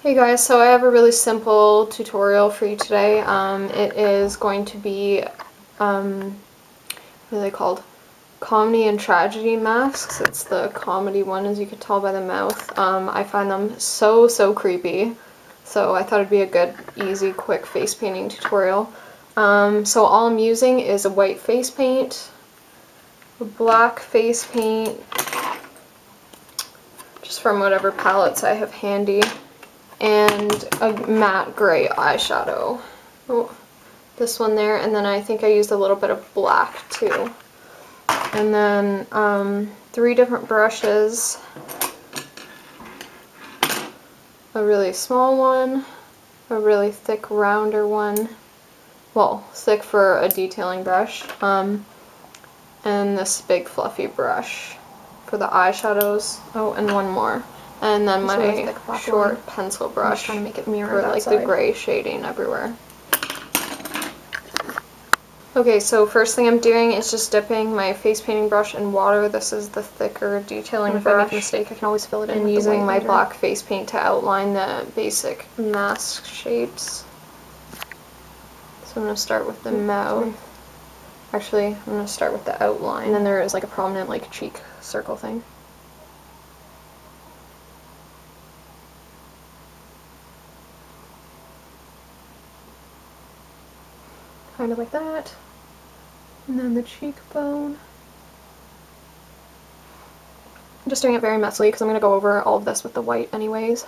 Hey guys, so I have a really simple tutorial for you today. It is going to be, what are they called? Comedy and tragedy masks. It's the comedy one, as you could tell by the mouth. I find them so creepy, so I thought it'd be a good, easy, quick face painting tutorial. So all I'm using is a white face paint, a black face paint, just from whatever palettes I have handy, and a matte gray eyeshadow. Oh, this one there, and then I think I used a little bit of black too. And then 3 different brushes, a really small one, a really thick rounder one, well, thick for a detailing brush, and this big fluffy brush for the eyeshadows. Oh, and one more. And then my really short pencil brush. I'm just trying to make it mirror for like the gray shading everywhere. Okay, so first thing I'm doing is just dipping my face painting brush in water. This is the thicker detailing brush. If I make a mistake, I can always fill it in. And using my black face paint to outline the basic mask shapes. So I'm going to start with the mouth. Actually, I'm going to start with the outline. And then there is like a prominent like cheek circle thing. Kind of like that. And then the cheekbone. I'm just doing it very messily because I'm going to go over all of this with the white anyways.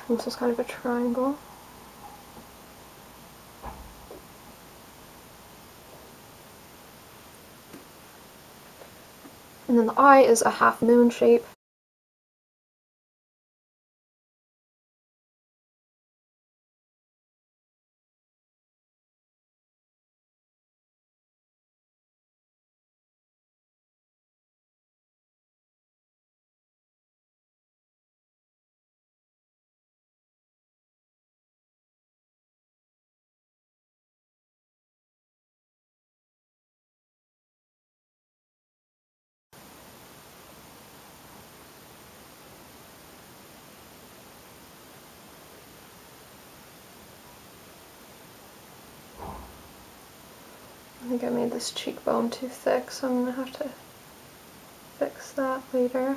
This is kind of a triangle. And then the eye is a half moon shape. I think I made this cheekbone too thick, so I'm going to have to fix that later.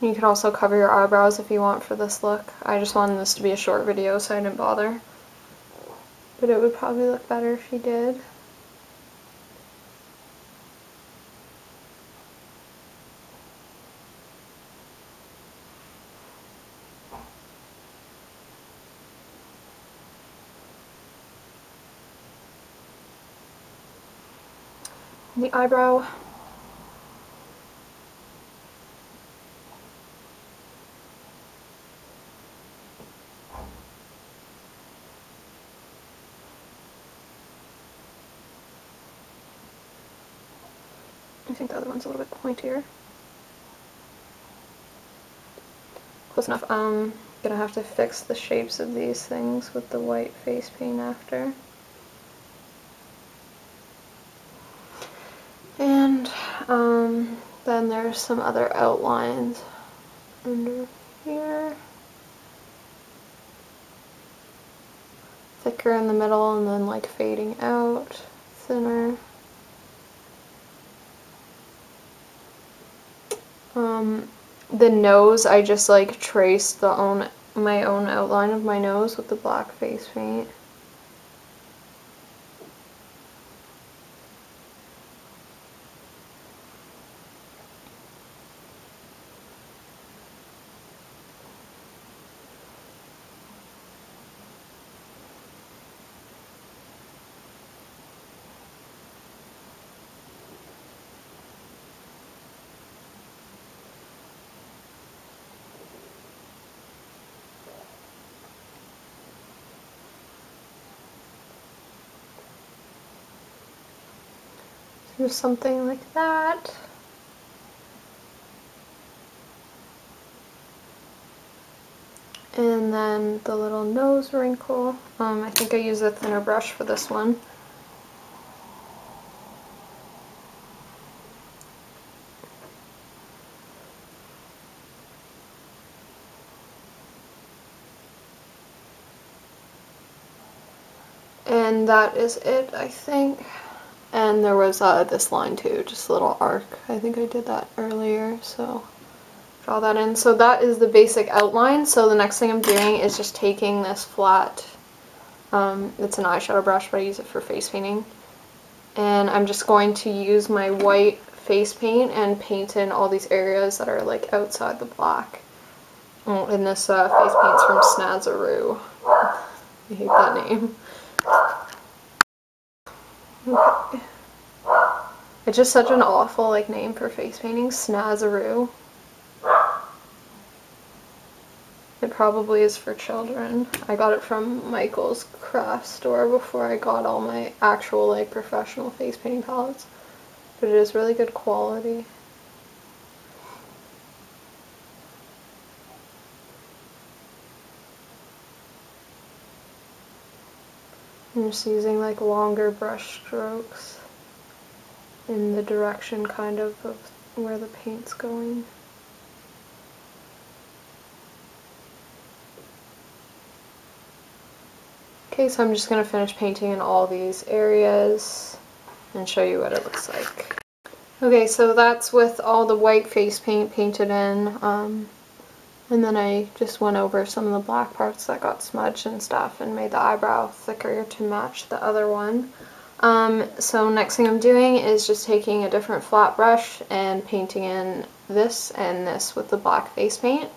You could also cover your eyebrows if you want for this look. I just wanted this to be a short video, so I didn't bother. But it would probably look better if you did. The eyebrow. I think the other one's a little bit pointier. Close enough. I'm gonna have to fix the shapes of these things with the white face paint after. And then there's some other outlines under here. Thicker in the middle and then like fading out, thinner. The nose, I just like traced my own outline of my nose with the black face paint. do something like that. And then the little nose wrinkle. I think I use a thinner brush for this one. And that is it, I think. And there was this line too, just a little arc. I think I did that earlier, so draw that in. So that is the basic outline. So the next thing I'm doing is just taking this flat, it's an eyeshadow brush, but I use it for face painting. And I'm just going to use my white face paint and paint in all these areas that are like outside the black. Oh, and this face paint's from Snazaroo. I hate that name. Okay. It's just such an awful like name for face painting, Snazaroo. It probably is for children. I got it from Michael's craft store before I got all my actual like professional face painting palettes. But it is really good quality. I'm just using like longer brush strokes in the direction kind of where the paint's going. Okay, so I'm just going to finish painting in all these areas and show you what it looks like. Okay, so that's with all the white face paint painted in, and then I just went over some of the black parts that got smudged and stuff and made the eyebrow thicker to match the other one. So next thing I'm doing is just taking a different flat brush and painting in this and this with the black face paint.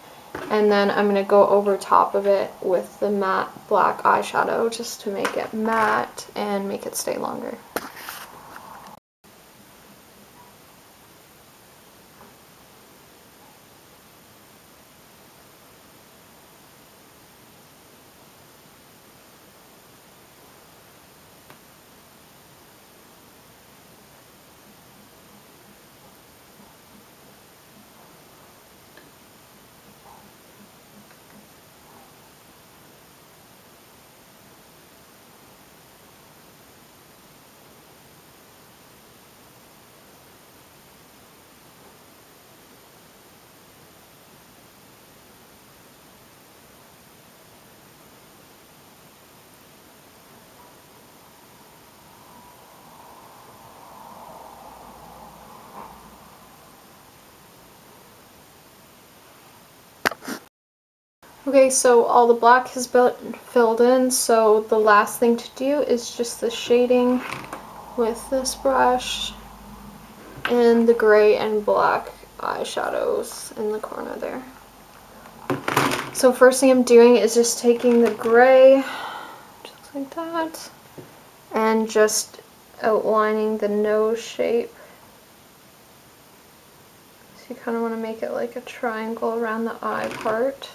And then I'm going to go over top of it with the matte black eyeshadow just to make it matte and make it stay longer. Okay, so all the black has been filled in, so the last thing to do is just the shading with this brush and the gray and black eyeshadows in the corner there. So first thing I'm doing is just taking the gray, just like that, and just outlining the nose shape. So you kind of want to make it like a triangle around the eye part.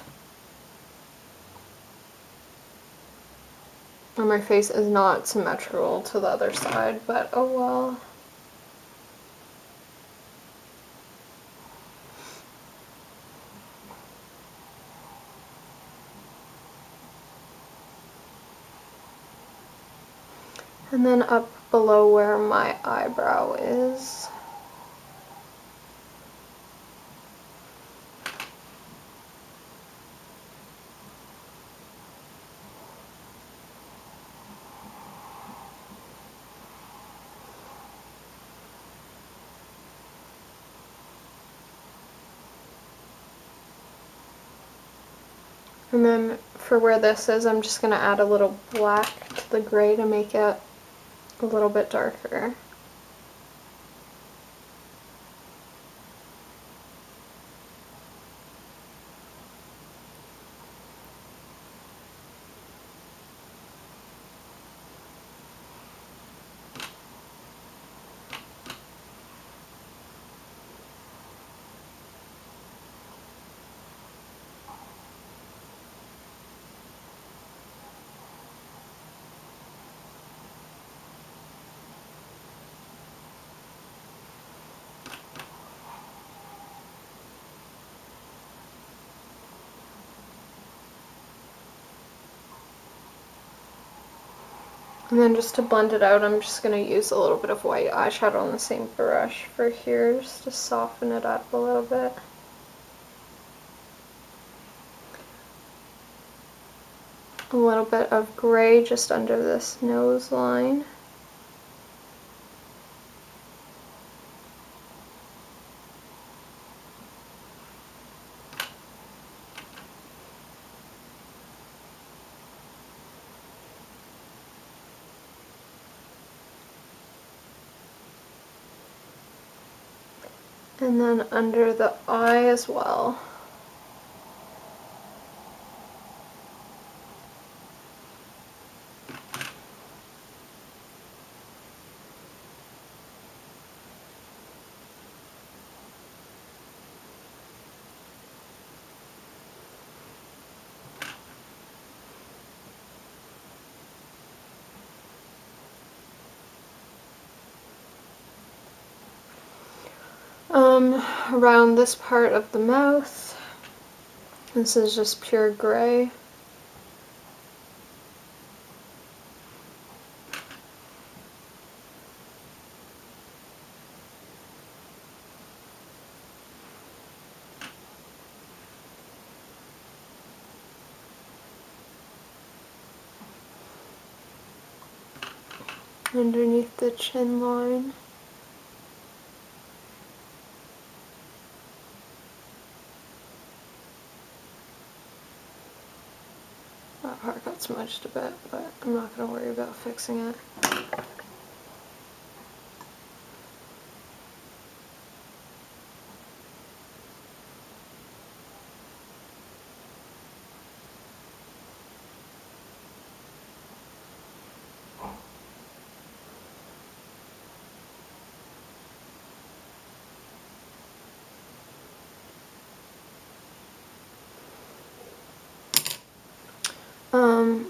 And my face is not symmetrical to the other side, but oh well. And then up below where my eyebrow is. And then for where this is, I'm just going to add a little black to the gray to make it a little bit darker. And then just to blend it out, I'm just going to use a little bit of white eyeshadow on the same brush for here, just to soften it up a little bit. A little bit of gray just under this nose line. And then under the eye as well. Around this part of the mouth, this is just pure gray. Underneath the chin line. That part got smudged a bit, but I'm not going to worry about fixing it.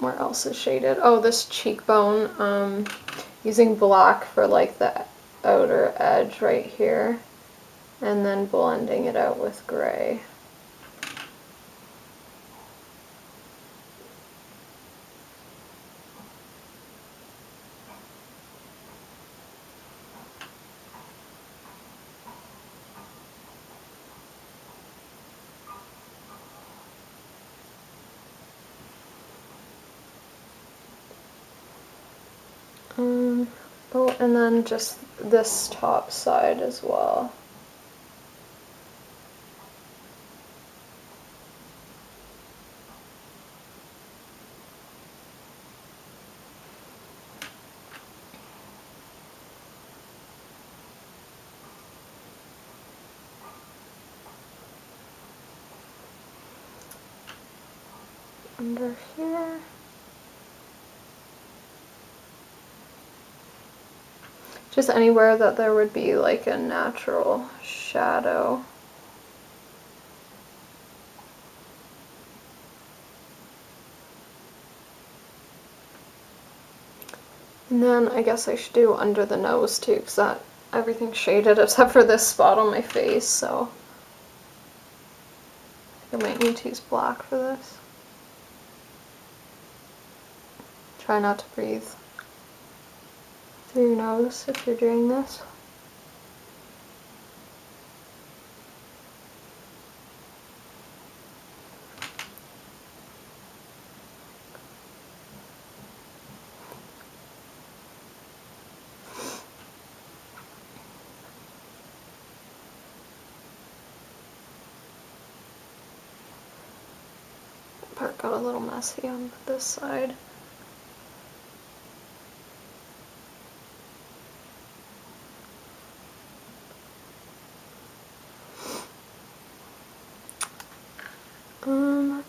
Where else is shaded? Oh, this cheekbone, using black for like the outer edge right here, and then blending it out with gray. Oh, and then just this top side as well. Under here. Just anywhere that there would be like a natural shadow. And then I guess I should do under the nose too, because that everything's shaded except for this spot on my face, so I might need to use black for this. Try not to breathe through your nose if you're doing this. That part got a little messy on this side.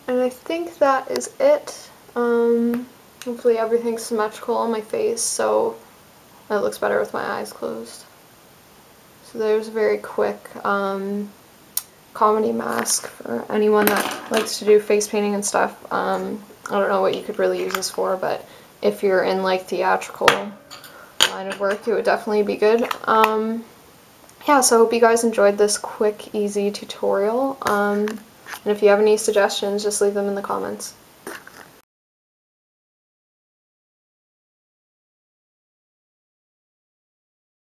And I think that is it. Hopefully everything's symmetrical on my face, so it looks better with my eyes closed. So there's a very quick comedy mask for anyone that likes to do face painting and stuff. I don't know what you could really use this for, but if you're in like theatrical line of work, it would definitely be good. Yeah, so I hope you guys enjoyed this quick, easy tutorial. And if you have any suggestions, just leave them in the comments.